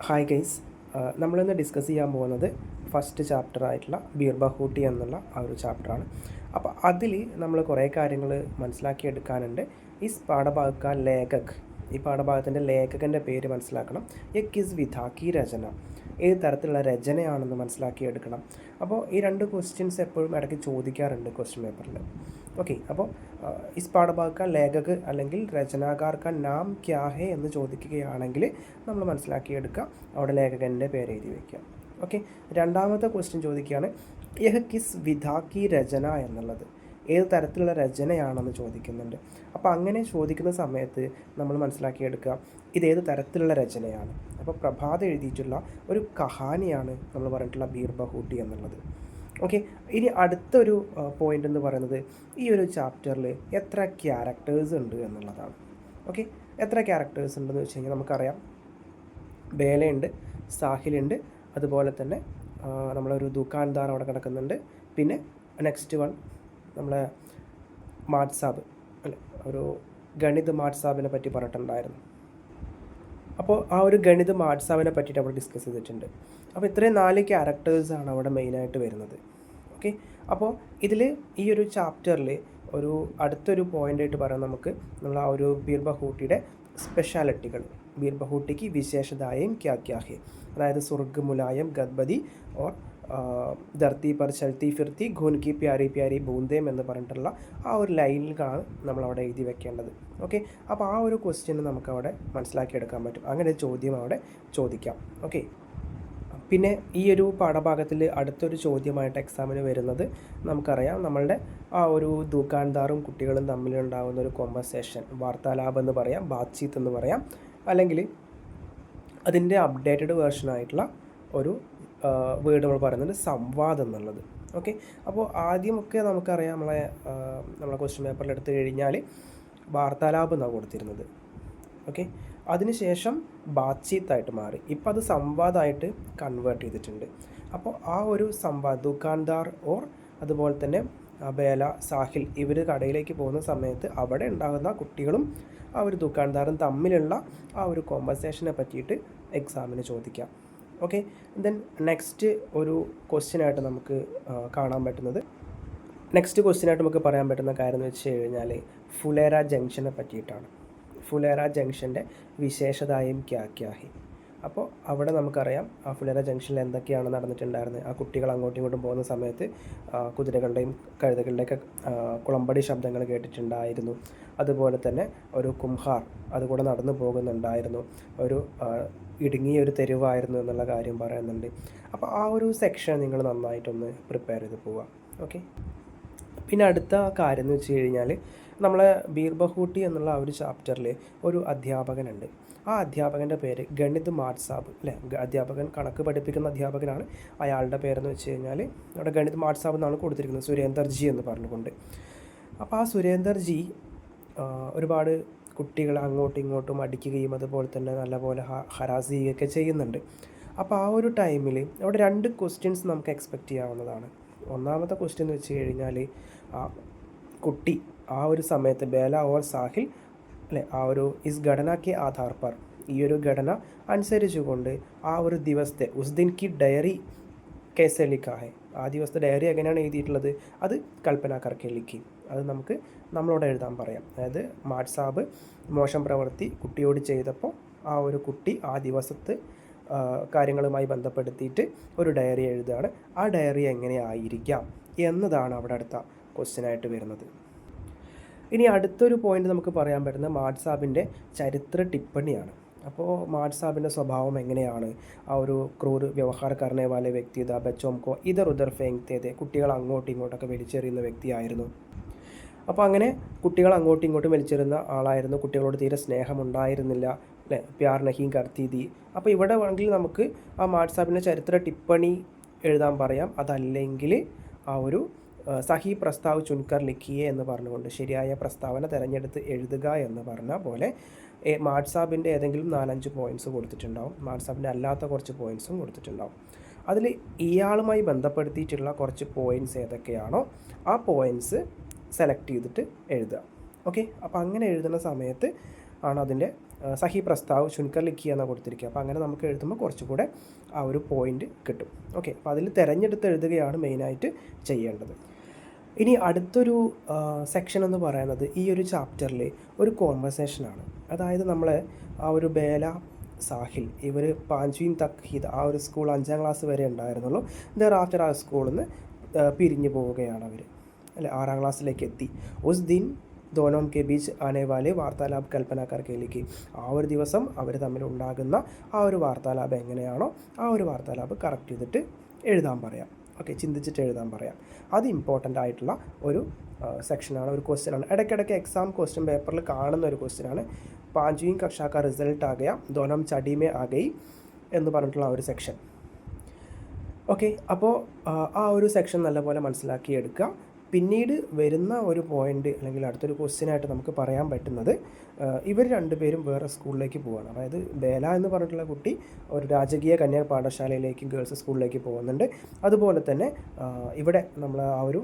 Hi guys, നമ്മളിന്ന് discuss ചെയ്യാൻ പോകുന്നത് ഫസ്റ്റ് ചാപ്റ്റർ ആയിട്ടുള്ള ബീർബഹൂട്ടി എന്നുള്ള ആ ഒരു ചാപ്റ്ററാണ്. അപ്പോൾ അതിൽ നമ്മൾ കുറേ കാര്യങ്ങൾ മനസ്സിലാക്കിയെടുക്കാനുണ്ട്. ഈ പാഠഭാഗക്ക ലേഖക്, ഈ പാഠഭാഗത്തിൻ്റെ ലേഖകൻ്റെ പേര് മനസ്സിലാക്കണം. യ കിസ് വിധ കി രചന, ഏത് തരത്തിലുള്ള രചനയാണെന്ന് മനസ്സിലാക്കിയെടുക്കണം. അപ്പോൾ ഈ രണ്ട് ക്വസ്റ്റ്യൻസ് എപ്പോഴും ഇടയ്ക്ക് ചോദിക്കാറുണ്ട് ക്വസ്റ്റ്യൻ പേപ്പറിൽ. ഓക്കെ, അപ്പോൾ ഇസ് പാഠഭാഗക്ക ലേഖക് അല്ലെങ്കിൽ രചനാകാർ കാ നാം ക്യാ ഹെ എന്ന് ചോദിക്കുകയാണെങ്കിൽ നമ്മൾ മനസ്സിലാക്കിയെടുക്കുക, അവിടെ ലേഖകൻ്റെ പേര് എഴുതി വയ്ക്കുക. ഓക്കെ, രണ്ടാമത്തെ ക്വസ്റ്റ്യൻ ചോദിക്കുകയാണ് യഹ് കിസ് വിധാ കി രചന എന്നുള്ളത്, ഏത് തരത്തിലുള്ള രചനയാണെന്ന് ചോദിക്കുന്നുണ്ട്. അപ്പോൾ അങ്ങനെ ചോദിക്കുന്ന സമയത്ത് നമ്മൾ മനസ്സിലാക്കിയെടുക്കുക ഇതേത് തരത്തിലുള്ള രചനയാണ്. അപ്പോൾ പ്രഭാത് എഴുതിയിട്ടുള്ള ഒരു കഹാനിയാണ് നമ്മൾ പറഞ്ഞിട്ടുള്ള ബീർബഹൂട്ടി എന്നുള്ളത്. ഓക്കെ, ഇനി അടുത്തൊരു പോയിൻ്റ് എന്ന് പറയുന്നത് ഈ ഒരു ചാപ്റ്ററിൽ എത്ര ക്യാരക്ടേഴ്സ് ഉണ്ട് എന്നുള്ളതാണ്. ഓക്കെ, എത്ര ക്യാരക്ടേഴ്സ് ഉണ്ടെന്ന് വെച്ച് കഴിഞ്ഞാൽ നമുക്കറിയാം, ബേലയുണ്ട്, സാഹിലുണ്ട്, അതുപോലെ തന്നെ നമ്മളൊരു ദുക്കാൻദാർ അവിടെ കിടക്കുന്നുണ്ട്. പിന്നെ നെക്സ്റ്റ് വൺ നമ്മളെ മാഡ് സാബ് അല്ലേ, ഒരു ഗണിത് മാഡ് സാബിനെ പറ്റി പറഞ്ഞിട്ടുണ്ടായിരുന്നു. അപ്പോൾ ആ ഒരു ഗണിത് മാഡ് സാബിനെ പറ്റിയിട്ട് അവിടെ ഡിസ്കസ് ചെയ്തിട്ടുണ്ട്. അപ്പോൾ ഇത്രയും 4 ക്യാരക്ടേഴ്സാണ് അവിടെ മെയിനായിട്ട് വരുന്നത്. ഓക്കെ, അപ്പോൾ ഇതിൽ ഈ ഒരു ചാപ്റ്ററിൽ ഒരു അടുത്തൊരു പോയിൻ്റായിട്ട് പറയാം നമുക്ക്, നമ്മൾ ആ ഒരു ബീർബഹൂട്ടിയുടെ സ്പെഷ്യാലിറ്റികൾ, ബീർബഹൂട്ടിക്ക് വിശേഷതായും ക്യാ ക്യാ ഹെ, അതായത് സ്വർഗ് മുലായം ഗദ്ബദി ഓർ ധർത്തി പർ ചൽത്തി ഫിർത്തി ഖൂൻ കി പ്യാരി പ്യാരി ബൂന്തേം എന്ന് പറഞ്ഞിട്ടുള്ള ആ ഒരു ലൈനിലാണ് നമ്മളവിടെ എഴുതി വെക്കേണ്ടത്. ഓക്കെ, അപ്പോൾ ആ ഒരു ക്വസ്റ്റ്യൻ നമുക്കവിടെ മനസ്സിലാക്കിയെടുക്കാൻ പറ്റും. അങ്ങനെ ചോദ്യം അവിടെ ചോദിക്കാം. ഓക്കെ, പിന്നെ ഈ ഒരു പാഠഭാഗത്തിൽ അടുത്തൊരു ചോദ്യമായിട്ട് എക്സാമിന് വരുന്നത് നമുക്കറിയാം, നമ്മളുടെ ആ ഒരു ദുക്കാൻദാറും കുട്ടികളും തമ്മിലുണ്ടാകുന്ന ഒരു കോൺവെർസേഷൻ, വാർത്താലാപം എന്ന് പറയാം, ബാത്ചീത്ത് എന്ന് പറയാം, അല്ലെങ്കിൽ അതിൻ്റെ അപ്ഡേറ്റഡ് വേർഷനായിട്ടുള്ള ഒരു വേർഡ് നമ്മൾ പറയുന്നുണ്ട് സംവാദം എന്നുള്ളത്. ഓക്കെ, അപ്പോൾ ആദ്യമൊക്കെ നമുക്കറിയാം നമ്മളെ ക്വസ്റ്റ്യൻ പേപ്പറിൽ എടുത്തു കഴിഞ്ഞാൽ വാർത്താലാപം എന്നാണ് കൊടുത്തിരുന്നത്. ഓക്കെ, അതിനുശേഷം ബാത്ചീത്തായിട്ട് മാറി, ഇപ്പോൾ അത് സംവാദമായിട്ട് കൺവേർട്ട് ചെയ്തിട്ടുണ്ട്. അപ്പോൾ ആ ഒരു സംവാദ് ദുക്കാൻദാർ ഓർ അതുപോലെ തന്നെ ബേല, സാഹിൽ ഇവർ കടയിലേക്ക് പോകുന്ന സമയത്ത് അവിടെ ഉണ്ടാകുന്ന കുട്ടികളും ആ ഒരു ദുക്കാൻദാറും തമ്മിലുള്ള ആ ഒരു കോൺവെർസേഷനെ പറ്റിയിട്ട് എക്സാമിന് ചോദിക്കാം. ഓക്കെ, ദെൻ നെക്സ്റ്റ് ഒരു ക്വസ്റ്റ്യനായിട്ട് നമുക്ക് കാണാൻ പറ്റുന്നത്, നെക്സ്റ്റ് ക്വസ്റ്റ്യനായിട്ട് നമുക്ക് പറയാൻ പറ്റുന്ന കാര്യം എന്ന് വെച്ച് കഴിഞ്ഞാൽ ഫുലേര ജംഗ്ഷനെ പറ്റിയിട്ടാണ്. ഫുലേര ജംഗ്ഷൻ്റെ വിശേഷതായും ക്യാ ക്യാ ഹെ. അപ്പോൾ അവിടെ നമുക്കറിയാം ആ ഫുലേര ജംഗ്ഷനിൽ എന്തൊക്കെയാണ് നടന്നിട്ടുണ്ടായിരുന്നത്. ആ കുട്ടികൾ അങ്ങോട്ടും ഇങ്ങോട്ടും പോകുന്ന സമയത്ത് കുതിരകളുടെയും കഴുതകളുടെയൊക്കെ കുളമ്പടി ശബ്ദങ്ങൾ കേട്ടിട്ടുണ്ടായിരുന്നു. അതുപോലെ തന്നെ ഒരു കുംഹാർ അതുകൂടെ നടന്നു പോകുന്നുണ്ടായിരുന്നു. ഒരു ഇടുങ്ങിയ ഒരു തെരുവായിരുന്നു എന്നുള്ള കാര്യം പറയുന്നുണ്ട്. അപ്പോൾ ആ ഒരു സെക്ഷൻ നിങ്ങൾ നന്നായിട്ടൊന്ന് പ്രിപ്പയർ ചെയ്ത് പോവുക. ഓക്കെ, പിന്നെ അടുത്ത കാര്യം എന്ന് വെച്ച് കഴിഞ്ഞാൽ നമ്മളെ ബീർബഹൂട്ടി എന്നുള്ള ആ ഒരു ചാപ്റ്ററിൽ ഒരു അധ്യാപകനുണ്ട്. ആ അധ്യാപകൻ്റെ പേര് ഗണിത് മാഡ് സാബ് അല്ലേ, അധ്യാപകൻ കണക്ക് പഠിപ്പിക്കുന്ന അധ്യാപകനാണ്. അയാളുടെ പേരെന്ന് വെച്ച് കഴിഞ്ഞാൽ അവിടെ ഗണിത് മാഡ് സാബ് എന്നാണ് കൊടുത്തിരിക്കുന്നത്, സുരേന്ദർ ജി എന്ന് പറഞ്ഞുകൊണ്ട്. അപ്പോൾ ആ സുരേന്ദർ ജി ഒരുപാട് കുട്ടികളെ അങ്ങോട്ടും ഇങ്ങോട്ടും അടിക്കുകയും അതുപോലെ തന്നെ നല്ലപോലെ ഹരാസ് ചെയ്യുകയൊക്കെ ചെയ്യുന്നുണ്ട്. അപ്പോൾ ആ ഒരു ടൈമിൽ അവിടെ 2 ക്വസ്റ്റ്യൻസ് നമുക്ക് എക്സ്പെക്റ്റ് ചെയ്യാവുന്നതാണ്. ഒന്നാമത്തെ ക്വസ്റ്റ്യൻ എന്ന് വെച്ച് കഴിഞ്ഞാൽ ആ കുട്ടി ആ ഒരു സമയത്ത് ബേല ഓർ സാഹിൽ അല്ലെ, ആ ഒരു ഇസ് ഘടന കെ ആധാർ പർ, ഈ ഒരു ഘടന അനുസരിച്ചുകൊണ്ട് ആ ഒരു ദിവസത്തെ ഉസ് ദിൻ കി ഡയറി കേസെ ലിഖാ ഹെ, ആ ദിവസത്തെ ഡയറി എങ്ങനെയാണ് എഴുതിയിട്ടുള്ളത്, അത് കൽപ്പന കർക്കെ ലിഖി, അത് നമ്മളോട് എഴുതാൻ പറയാം. അതായത് മാഡ് സാബ് മോശം പ്രവൃത്തി കുട്ടിയോട് ചെയ്തപ്പോൾ ആ ഒരു കുട്ടി ആ ദിവസത്തെ കാര്യങ്ങളുമായി ബന്ധപ്പെടുത്തിയിട്ട് ഒരു ഡയറി എഴുതുകയാണ്. ആ ഡയറി എങ്ങനെയായിരിക്കാം എന്നതാണ് അവിടെ അടുത്ത ക്വസ്റ്റ്യനായിട്ട് വരുന്നത്. ഇനി അടുത്തൊരു പോയിന്റ് നമുക്ക് പറയാൻ പറ്റുന്ന മാഡ് സാബിൻ്റെ ചരിത്ര ടിപ്പണിയാണ്. അപ്പോൾ മാഡ് സാബിൻ്റെ സ്വഭാവം എങ്ങനെയാണ്, ആ ഒരു ക്രൂർ വ്യവഹാർ കർണേ വാലെ വ്യക്തി ദ ബച്ചോം കോ ഇതർ ഉദർ ഫേങ്തേ, കുട്ടികൾ അങ്ങോട്ടും ഇങ്ങോട്ടൊക്കെ വലിച്ചെറിയുന്ന വ്യക്തിയായിരുന്നു. അപ്പോൾ അങ്ങനെ കുട്ടികൾ അങ്ങോട്ടും ഇങ്ങോട്ടും വലിച്ചെറിയുന്ന ആളായിരുന്നു. കുട്ടികളോട് തീരെ സ്നേഹമുണ്ടായിരുന്നില്ല അല്ലേ, പ്യാർ നഹീം കർത്തി ദി. അപ്പോൾ ഇവിടെ വേണമെങ്കിൽ നമുക്ക് ആ മാഡ് സാബിൻ്റെ ചരിത്ര ടിപ്പണി എഴുതാൻ പറയാം. അതല്ലെങ്കിൽ ആ ഒരു സഹി പ്രസ്താവ് ചുൻകർ ലിഖിയെ എന്ന് പറഞ്ഞുകൊണ്ട് ശരിയായ പ്രസ്താവന തിരഞ്ഞെടുത്ത് എഴുതുക എന്ന് പറഞ്ഞ പോലെ മാഡ് സാബിൻ്റെ ഏതെങ്കിലും 4-5 പോയിൻറ്റ്സ് കൊടുത്തിട്ടുണ്ടാവും. മാഡ് സാബിൻ്റെ അല്ലാത്ത കുറച്ച് പോയിൻറ്റ്സും കൊടുത്തിട്ടുണ്ടാവും. അതിൽ ഇയാളുമായി ബന്ധപ്പെടുത്തിയിട്ടുള്ള കുറച്ച് പോയിൻറ്റ്സ് ഏതൊക്കെയാണോ ആ പോയിൻറ്റ്സ് സെലക്ട് ചെയ്തിട്ട് എഴുതുക. ഓക്കെ, അപ്പോൾ അങ്ങനെ എഴുതുന്ന സമയത്ത് ആണ് അതിൻ്റെ സഹി പ്രസ്താവ് ചുൻകർ ലിഖിയ എന്ന് കൊടുത്തിരിക്കുക. അപ്പോൾ അങ്ങനെ നമുക്ക് എഴുതുമ്പോൾ കുറച്ചുകൂടെ ആ ഒരു പോയിൻ്റ് കിട്ടും. ഓക്കെ, അപ്പോൾ അതിൽ തിരഞ്ഞെടുത്ത് എഴുതുകയാണ് മെയിനായിട്ട് ചെയ്യേണ്ടത്. ഇനി അടുത്തൊരു സെക്ഷൻ എന്ന് പറയുന്നത് ഈ ഒരു ചാപ്റ്ററിൽ ഒരു കോൺവെർസേഷനാണ്. അതായത് നമ്മൾ ആ ഒരു ബേല സാഹിൽ ഇവർ പാഞ്ച്വീൻ തഖീദ് ആ ഒരു സ്കൂൾ 5ാം ക്ലാസ് വരെ ഉണ്ടായിരുന്നുള്ളൂ. ദെറാഫ്റ്റർ ആ സ്കൂളിൽ നിന്ന് പിരിഞ്ഞു പോവുകയാണ് അവർ, അല്ലെ 6ാം ക്ലാസ്സിലേക്ക് എത്തി. ഉസ് ദിൻ ദോനോം കെ ബീച്ച് ആനേവാലെ വാർത്താലാബ് കൽപ്പന കർക്കേലിക്ക്, ആ ഒരു ദിവസം അവർ തമ്മിൽ ഉണ്ടാകുന്ന ആ ഒരു വാർത്താലാബ് എങ്ങനെയാണോ ആ ഒരു വാർത്താലാബ് കറക്റ്റ് ചെയ്തിട്ട് എഴുതാൻ പറയാം. ഓക്കെ, ചിന്തിച്ചിട്ട് എഴുതാൻ പറയാം. അത് ഇമ്പോർട്ടൻ്റ് ആയിട്ടുള്ള ഒരു സെക്ഷനാണ്, ഒരു ക്വസ്റ്റ്യനാണ്. ഇടയ്ക്കിടയ്ക്ക് എക്സാം ക്വസ്റ്റ്യൻ പേപ്പറിൽ കാണുന്ന ഒരു ക്വസ്റ്റ്യനാണ്. 5वीं कक्षा का റിസൾട്ട് आ गया दोनों चढ़ी में आ गई എന്ന് പറഞ്ഞിട്ടുള്ള ആ ഒരു സെക്ഷൻ. ഓക്കെ, അപ്പോൾ ആ ഒരു സെക്ഷൻ നല്ലപോലെ മനസ്സിലാക്കി എടുക്കുക. പിന്നീട് വരുന്ന ഒരു പോയിൻ്റ് അല്ലെങ്കിൽ അടുത്തൊരു ക്വസ്റ്റ്യനായിട്ട് നമുക്ക് പറയാൻ പറ്റുന്നത് ഇവർ രണ്ടുപേരും വേറെ സ്കൂളിലേക്ക് പോവുകയാണ്. അതായത് ബേല എന്ന് പറഞ്ഞിട്ടുള്ള കുട്ടി ഒരു രാജകീയ കന്യാ പാഠശാലയിലേക്ക് ഗേൾസ് സ്കൂളിലേക്ക് പോകുന്നുണ്ട്. അതുപോലെ തന്നെ ഇവിടെ നമ്മൾ ആ ഒരു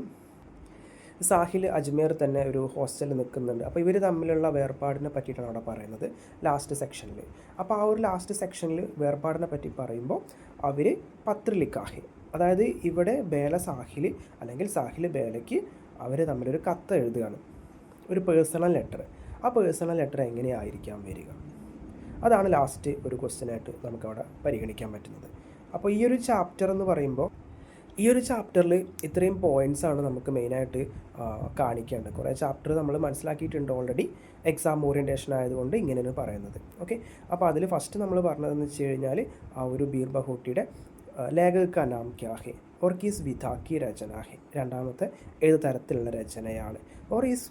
സാഹിൽ അജ്മീർ തന്നെ ഒരു ഹോസ്റ്റലിൽ നിൽക്കുന്നുണ്ട്. അപ്പോൾ ഇവർ തമ്മിലുള്ള വേർപാടിനെ പറ്റിയിട്ടാണ് അവിടെ പറയുന്നത് ലാസ്റ്റ് സെക്ഷനിൽ. അപ്പോൾ ആ ഒരു ലാസ്റ്റ് സെക്ഷനിൽ വേർപാടിനെ പറ്റി പറയുമ്പോൾ അവർ പത്ര ലിഖാഹെ, അതായത് ഇവിടെ ബേല സാഹിൽ അല്ലെങ്കിൽ സാഹിൽ ബേലയ്ക്ക് അവർ തമ്മിലൊരു കത്ത് എഴുതുകയാണ്, ഒരു പേഴ്സണൽ ലെറ്റർ. ആ പേഴ്സണൽ ലെറ്റർ എങ്ങനെയായിരിക്കാം വരിക, അതാണ് ലാസ്റ്റ് ഒരു ക്വസ്റ്റ്യനായിട്ട് നമുക്കവിടെ പരിഗണിക്കാൻ പറ്റുന്നത്. അപ്പോൾ ഈ ഒരു ചാപ്റ്റർ എന്ന് പറയുമ്പോൾ ഈ ഒരു ചാപ്റ്ററിൽ ഇത്രയും പോയിൻറ്റ്സാണ് നമുക്ക് മെയിനായിട്ട് കാണിക്കേണ്ടത്. കുറേ ചാപ്റ്റർ നമ്മൾ മനസ്സിലാക്കിയിട്ടുണ്ട് ഓൾറെഡി, എക്സാം ഓറിയൻറ്റേഷൻ ആയതുകൊണ്ട് ഇങ്ങനെയാണ് പറയുന്നത്. ഓക്കെ, അപ്പോൾ അതിൽ ഫസ്റ്റ് നമ്മൾ പറഞ്ഞതെന്ന് വെച്ച് കഴിഞ്ഞാൽ ആ ഒരു ബീർ ബഹൂട്ടിയുടെ ലേഖക കാ നാം ക്യാ ഹെ ഓർ കിസ് വിധ കി രചന ഹെ, രണ്ടാമത്തെ ഏത് തരത്തിലുള്ള രചനയാണ്. ഓർ ഈസ്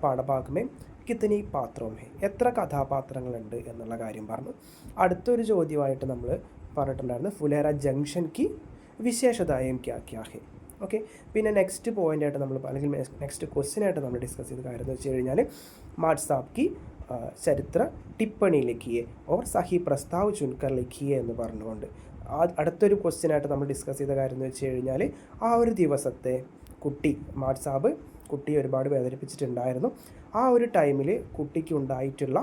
പാഠഭാഗമേ കിത്തനി പാത്രവും ഹെ, എത്ര കഥാപാത്രങ്ങളുണ്ട് എന്നുള്ള കാര്യം പറഞ്ഞു. അടുത്തൊരു ചോദ്യമായിട്ട് നമ്മൾ പറഞ്ഞിട്ടുണ്ടായിരുന്നു ഫുലേറ ജംഗ്ഷൻ കി വിശേഷതായും ക്യാ ക്യാ ഹെ. ഓക്കെ, പിന്നെ നെക്സ്റ്റ് പോയിൻ്റായിട്ട് നമ്മൾ അല്ലെങ്കിൽ നെക്സ്റ്റ് ക്വസ്റ്റ്യനായിട്ട് നമ്മൾ ഡിസ്കസ് ചെയ്ത കാര്യം എന്ന് വെച്ച് കഴിഞ്ഞാൽ മാഡ് സാബ് കി ചരിത്ര ടിപ്പണി ലിഖിയെ ഓർ സഹി പ്രസ്താവ് ചുൻകർ ലിഖിയെ എന്ന് പറഞ്ഞുകൊണ്ട് അടുത്തൊരു ക്വസ്റ്റ്യനായിട്ട് നമ്മൾ ഡിസ്കസ് ചെയ്ത കാര്യം എന്ന് വെച്ച് കഴിഞ്ഞാൽ ആ ഒരു ദിവസത്തെ കുട്ടി മാഡ് സാബ് കുട്ടിയെ ഒരുപാട് വേദനിപ്പിച്ചിട്ടുണ്ടായിരുന്നു. ആ ഒരു ടൈമിൽ കുട്ടിക്ക് ഉണ്ടായിട്ടുള്ള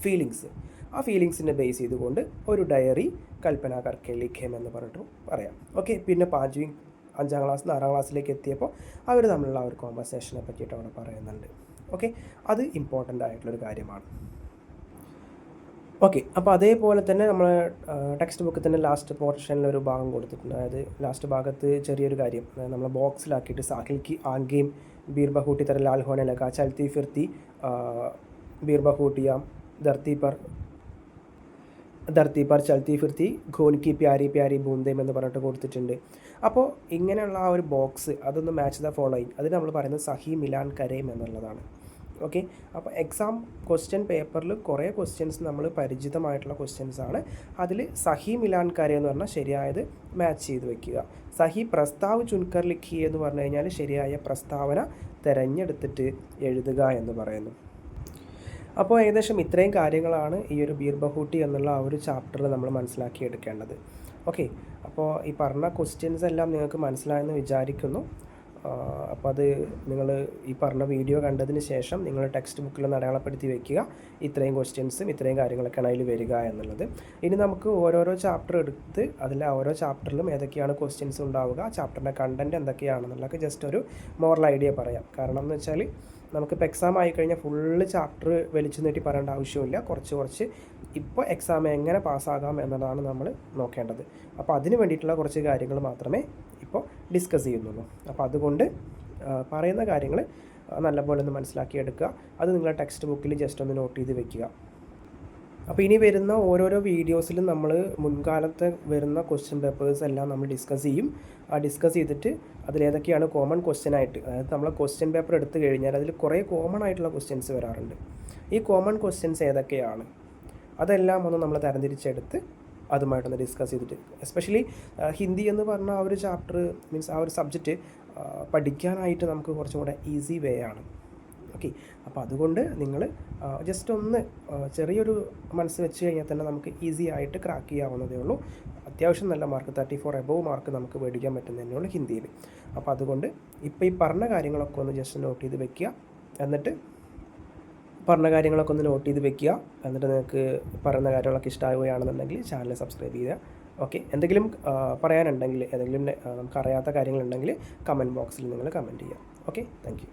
ഫീലിങ്സ്, ആ ഫീലിങ്സിനെ ബേസ് ചെയ്തുകൊണ്ട് ഒരു ഡയറി കൽപ്പന കർക്കെ ലിഖേം എന്ന് പറഞ്ഞിട്ട് പറയാം. ഓക്കെ, പിന്നെ 5ാം ക്ലാസ് 6ാം ക്ലാസ്സിലേക്ക് എത്തിയപ്പോൾ അവർ തമ്മിലുള്ള ഒരു കോൺവെർസേഷനെ പറ്റിയിട്ട് അവിടെ പറയുന്നുണ്ട്. ഓക്കെ, അത് ഇമ്പോർട്ടൻ്റ് ആയിട്ടുള്ളൊരു കാര്യമാണ്. ഓക്കെ, അപ്പോൾ അതേപോലെ തന്നെ നമ്മൾ ടെക്സ്റ്റ് ബുക്കിൽ തന്നെ ലാസ്റ്റ് പോർഷനിൽ ഒരു ഭാഗം കൊടുത്തിട്ടുണ്ട്. അതായത് ലാസ്റ്റ് ഭാഗത്ത് ചെറിയൊരു കാര്യം നമ്മൾ ബോക്സിലാക്കിയിട്ട് സാഹിൽ കി ആംഗേം ബീർ ബഹൂട്ടി തര ലാൽ ഹോനെ ലഗ ചൽത്തി ഫിർത്തി ബീർ ബഹൂട്ടിയാം ധർത്തി പർ ചൽത്തി ഫിർത്തി ഖൂൻ കി പ്യാരി പ്യാരി ബൂന്തേം എന്ന് പറഞ്ഞിട്ട് കൊടുത്തിട്ടുണ്ട്. അപ്പോൾ ഇങ്ങനെയുള്ള ആ ഒരു ബോക്സ് അതൊന്ന് മാച്ച് ദ ഫോളോയിങ്, അതിന് നമ്മൾ പറയുന്നത് സഹി മിലാൻ കരേം എന്നുള്ളതാണ്. ഓക്കെ, അപ്പോൾ എക്സാം ക്വസ്റ്റ്യൻ പേപ്പറിൽ കുറേ ക്വസ്റ്റ്യൻസ് നമ്മൾ പരിചിതമായിട്ടുള്ള ക്വസ്റ്റ്യൻസാണ്. അതിൽ സഹി മിലാൻ കരേ എന്ന് പറഞ്ഞാൽ ശരിയായത് മാച്ച് ചെയ്ത് വെക്കുക. സഹി പ്രസ്താവ് ചുൻകർ ലിഖിയെ എന്ന് പറഞ്ഞു കഴിഞ്ഞാൽ ശരിയായ പ്രസ്താവന തിരഞ്ഞെടുത്തിട്ട് എഴുതുക എന്ന് പറയുന്നു. അപ്പോൾ ഏകദേശം ഇത്രയും കാര്യങ്ങളാണ് ഈ ഒരു ബീർ ബഹൂട്ടി എന്നുള്ള ആ ഒരു ചാപ്റ്ററിൽ നമ്മൾ മനസ്സിലാക്കിയെടുക്കേണ്ടത്. ഓക്കെ, അപ്പോൾ ഈ പറഞ്ഞ ക്വസ്റ്റ്യൻസ് എല്ലാം നിങ്ങൾക്ക് മനസ്സിലായെന്ന് വിചാരിക്കുന്നു. അപ്പോൾ അത് നിങ്ങൾ ഈ പറഞ്ഞ വീഡിയോ കണ്ടതിന് ശേഷം നിങ്ങൾ ടെക്സ്റ്റ് ബുക്കിലൊന്ന് അടയാളപ്പെടുത്തി വയ്ക്കുക. ഇത്രയും ക്വസ്റ്റ്യൻസും ഇത്രയും കാര്യങ്ങളൊക്കെയാണ് അതിൽ വരിക എന്നുള്ളത്. ഇനി നമുക്ക് ഓരോരോ ചാപ്റ്റർ എടുത്ത് അതിൽ ഓരോ ചാപ്റ്ററിലും ഏതൊക്കെയാണ് ക്വസ്റ്റ്യൻസ് ഉണ്ടാവുക, ചാപ്റ്ററിൻ്റെ കണ്ടൻറ്റ് എന്തൊക്കെയാണെന്നുള്ളതൊക്കെ ജസ്റ്റ് ഒരു മോറൽ ഐഡിയ പറയാം. കാരണം എന്ന് വെച്ചാൽ നമുക്കിപ്പോൾ എക്സാം ആയിക്കഴിഞ്ഞാൽ ഫുള്ള് ചാപ്റ്റർ വലിച്ചു നീട്ടി പറയേണ്ട ആവശ്യമില്ല. കുറച്ച് ഇപ്പോൾ എക്സാം എങ്ങനെ പാസ്സാകാം എന്നതാണ് നമ്മൾ നോക്കേണ്ടത്. അപ്പോൾ അതിന് വേണ്ടിയിട്ടുള്ള കുറച്ച് കാര്യങ്ങൾ മാത്രമേ ഇപ്പോൾ ഡിസ്കസ് ചെയ്യുന്നുള്ളൂ. അപ്പോൾ അതുകൊണ്ട് പറയുന്ന കാര്യങ്ങൾ നല്ലപോലെ ഒന്ന് മനസ്സിലാക്കിയെടുക്കുക. അത് നിങ്ങളുടെ ടെക്സ്റ്റ് ബുക്കിൽ ജസ്റ്റ് ഒന്ന് നോട്ട് ചെയ്ത് വെക്കുക. അപ്പോൾ ഇനി വരുന്ന ഓരോരോ വീഡിയോസിലും നമ്മൾ മുൻകാലത്ത് വരുന്ന ക്വസ്റ്റ്യൻ പേപ്പേഴ്സ് എല്ലാം നമ്മൾ ഡിസ്കസ് ചെയ്യും. ആ ഡിസ്കസ് ചെയ്തിട്ട് അതിലേതൊക്കെയാണ് കോമൺ ക്വസ്റ്റ്യൻ ആയിട്ട്, അതായത് നമ്മൾ ക്വസ്റ്റ്യൻ പേപ്പർ എടുത്തു കഴിഞ്ഞാൽ അതിൽ കുറേ കോമൺ ആയിട്ടുള്ള ക്വസ്റ്റ്യൻസ് വരാറുണ്ട്. ഈ കോമൺ ക്വസ്റ്റ്യൻസ് ഏതൊക്കെയാണ് അതെല്ലാം ഒന്ന് നമ്മൾ തരംതിരിച്ചെടുത്ത് അതുമായിട്ടൊന്ന് ഡിസ്കസ് ചെയ്തിട്ട്, എസ്പെഷ്യലി ഹിന്ദി എന്ന് പറഞ്ഞ ആ ഒരു ചാപ്റ്റർ മീൻസ് ആ ഒരു സബ്ജക്റ്റ് പഠിക്കാനായിട്ട് നമുക്ക് കുറച്ചും കൂടെ ഈസി വേ ആണ്. ഓക്കെ, അപ്പോൾ അതുകൊണ്ട് നിങ്ങൾ ജസ്റ്റ് ഒന്ന് ചെറിയൊരു മനസ്സ് വെച്ച് കഴിഞ്ഞാൽ തന്നെ നമുക്ക് ഈസി ആയിട്ട് ക്രാക്ക് ചെയ്യാവുന്നതേ ഉള്ളൂ. അത്യാവശ്യം നല്ല മാർക്ക് 34 എബോവ് മാർക്ക് നമുക്ക് മേടിക്കാൻ പറ്റുന്നതന്നെ ഉള്ളൂ ഹിന്ദിയിൽ. അപ്പോൾ അതുകൊണ്ട് ഇപ്പോൾ ഈ പറഞ്ഞ കാര്യങ്ങളൊക്കെ ഒന്ന് ജസ്റ്റ് നോട്ട് ചെയ്ത് വെക്കുക. എന്നിട്ട് പറഞ്ഞ കാര്യങ്ങളൊക്കെ ഒന്ന് നോട്ട് ചെയ്ത് വെക്കുക. എന്നിട്ട് നിങ്ങൾക്ക് പറയുന്ന കാര്യങ്ങളൊക്കെ ഇഷ്ടമാവുകയാണെന്നുണ്ടെങ്കിൽ ചാനൽ സബ്സ്ക്രൈബ് ചെയ്യുക. ഓക്കെ, എന്തെങ്കിലും പറയാനുണ്ടെങ്കിൽ, ഏതെങ്കിലും നമുക്കറിയാത്ത കാര്യങ്ങളുണ്ടെങ്കിൽ കമൻറ്റ് ബോക്സിൽ നിങ്ങൾ കമൻറ്റ് ചെയ്യുക. Okay, thank you.